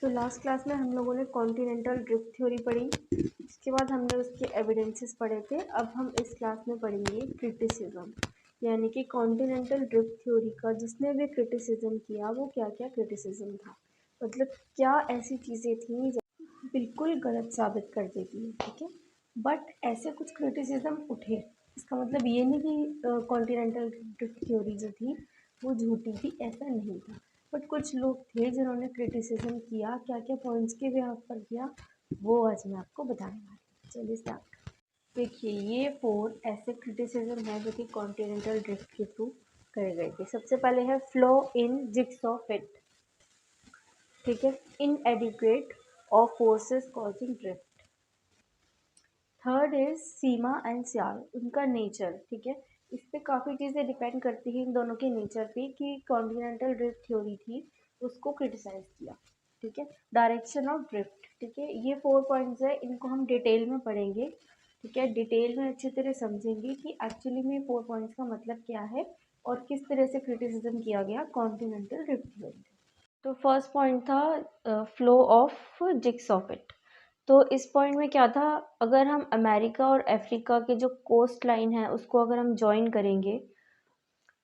तो last class में हम लोगों ने कॉन्टिनेंटल ड्रिफ्ट थ्योरी पढ़ी, उसके बाद हमने उसके एविडेंसेस पढ़े थे। अब हम इस क्लास में पढ़ेंगे क्रिटिसिज्म, यानी कि कॉन्टिनेंटल ड्रिफ्ट थ्योरी का जिसने भी क्रिटिसिज्म किया वो क्या क्या क्रिटिसिज्म था, मतलब क्या ऐसी चीज़ें थी जो बिल्कुल गलत साबित कर देती है, ठीक है। बट ऐसे कुछ क्रिटिसिज्म उठे, इसका मतलब ये नहीं कि कॉन्टिनेंटल ड्रिफ्ट थ्योरी जो थी वो झूठी थी, ऐसा नहीं था। बट कुछ लोग थे जिन्होंने क्रिटिसिज्म किया, क्या क्या पॉइंट्स के बिहाफ पर किया वो आज मैं आपको बताने वाली हूँ। चलिए स्टार्ट। देखिए ये 4 ऐसे क्रिटिसिज्म है जो कि कॉन्टिनेंटल ड्रिफ्ट के थ्रू करे गए थे। सबसे पहले है फ्लॉ इन जिगसॉ फिट, ठीक है, inadequate of forces causing drift. Third is sima and sial, उनका नेचर, ठीक है। इस पे काफ़ी चीज़ें डिपेंड करती हैं इन दोनों के नेचर पे कि कॉन्टिनेंटल ड्रिफ्ट थ्योरी थी उसको क्रिटिसाइज किया, ठीक है। डायरेक्शन ऑफ ड्रिफ्ट, ठीक है, ये 4 पॉइंट्स है, इनको हम डिटेल में पढ़ेंगे, ठीक है। डिटेल में अच्छी तरह समझेंगे कि एक्चुअली में 4 पॉइंट्स का मतलब क्या है और किस तरह से क्रिटिसिज्म किया गया कॉन्टिनेंटल ड्रिफ्ट थ्योरी। तो फर्स्ट पॉइंट था फ्लो ऑफ जिग्सॉ फिट। तो इस पॉइंट में क्या था, अगर हम अमेरिका और अफ्रीका के जो कोस्ट लाइन है उसको अगर हम ज्वाइन करेंगे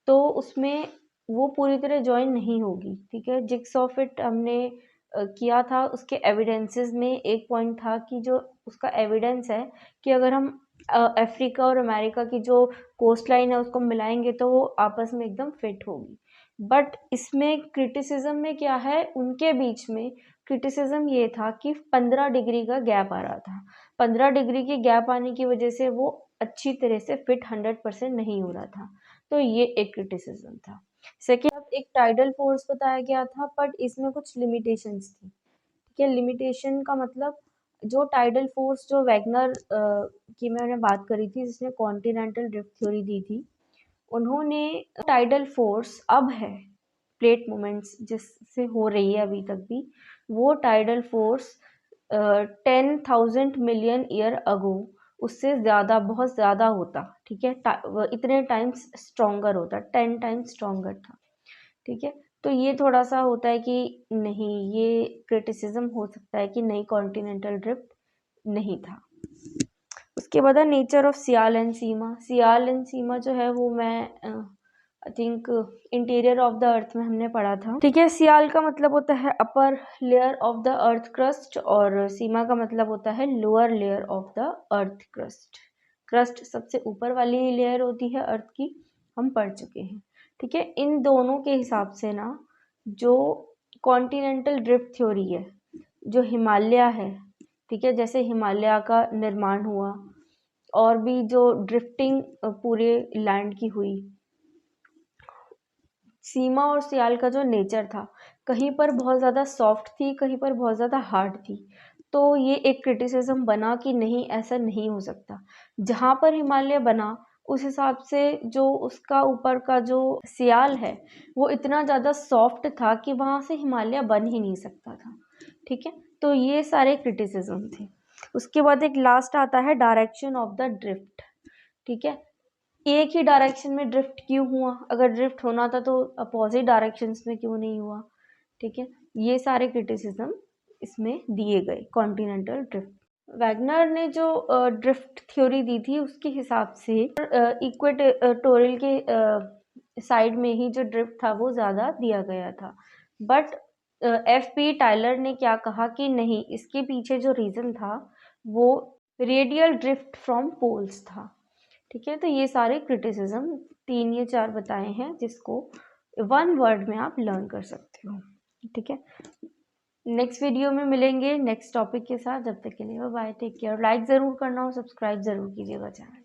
तो उसमें वो पूरी तरह ज्वाइन नहीं होगी, ठीक है। जिग्सॉ फिट हमने किया था, उसके एविडेंसेस में एक पॉइंट था कि जो उसका एविडेंस है कि अगर हम अफ्रीका और अमेरिका की जो कोस्ट लाइन है उसको मिलाएंगे तो वो आपस में एकदम फिट होगी। बट इसमें क्रिटिसिज्म में क्या है, उनके बीच में क्रिटिसिज्म ये था कि 15 डिग्री का गैप आ रहा था। 15 डिग्री के गैप आने की वजह से वो अच्छी तरह से फिट 100% नहीं हो रहा था। तो ये एक क्रिटिसिज्म था। सेकेंड, एक टाइडल फोर्स बताया गया था, बट इसमें कुछ लिमिटेशंस थी, ठीक है। लिमिटेशन का मतलब जो टाइडल फोर्स जो वैगनर की मैंने बात करी थी जिसने कॉन्टिनेंटल ड्रिफ्ट थ्योरी दी थी, उन्होंने टाइडल फोर्स अब है प्लेट मूवमेंट्स जिससे हो रही है अभी तक भी, वो tidal force 10,000 million year ago उससे ज़्यादा, बहुत ज़्यादा होता, ठीक है। इतने टाइम्स स्ट्रॉन्गर होता, 10 टाइम्स स्ट्रॉन्गर था, ठीक है। तो ये थोड़ा सा होता है कि नहीं, ये क्रिटिसिज्म हो सकता है कि नहीं, कॉन्टिनेंटल ड्रिफ्ट नहीं था। उसके बाद nature of sial and sima. Sial and sima जो है वो मैं I think interior of the earth में हमने पढ़ा था, ठीक है। सियाल का मतलब होता है upper layer of the earth crust और सीमा का मतलब होता है lower layer of the earth crust. Crust सबसे ऊपर वाली लेयर होती है अर्थ की, हम पढ़ चुके हैं, ठीक है। इन दोनों के हिसाब से ना जो कॉन्टिनेंटल ड्रिफ्ट थ्योरी है, जो हिमालय है, ठीक है, जैसे हिमालय का निर्माण हुआ और भी जो ड्रिफ्टिंग पूरे लैंड की हुई, सीमा और सियाल का जो नेचर था कहीं पर बहुत ज़्यादा सॉफ्ट थी, कहीं पर बहुत ज़्यादा हार्ड थी। तो ये एक क्रिटिसिज्म बना कि नहीं, ऐसा नहीं हो सकता। जहाँ पर हिमालय बना उस हिसाब से जो उसका ऊपर का जो सियाल है वो इतना ज़्यादा सॉफ्ट था कि वहाँ से हिमालय बन ही नहीं सकता था, ठीक है। तो ये सारे क्रिटिसिज्म थे। उसके बाद एक लास्ट आता है डायरेक्शन ऑफ द ड्रिफ्ट, ठीक है। एक ही डायरेक्शन में ड्रिफ्ट क्यों हुआ, अगर ड्रिफ्ट होना था तो अपोजिट डायरेक्शंस में क्यों नहीं हुआ, ठीक है। ये सारे क्रिटिसिज्म इसमें दिए गए कॉन्टिनेंटल ड्रिफ्ट। वैगनर ने जो ड्रिफ्ट थ्योरी दी थी उसके हिसाब से इक्वेटोरियल के साइड में ही जो ड्रिफ्ट था वो ज़्यादा दिया गया था। But F.P. टायलर ने क्या कहा कि नहीं, इसके पीछे जो रीज़न था वो रेडियल ड्रिफ्ट फ्रॉम पोल्स था, ठीक है। तो ये सारे क्रिटिसिज्म 3 या 4 बताए हैं जिसको 1 वर्ड में आप लर्न कर सकते हो, ठीक है। नेक्स्ट वीडियो में मिलेंगे नेक्स्ट टॉपिक के साथ, जब तक के लिए बाय, टेक केयर। लाइक ज़रूर करना और सब्सक्राइब ज़रूर कीजिएगा चैनल।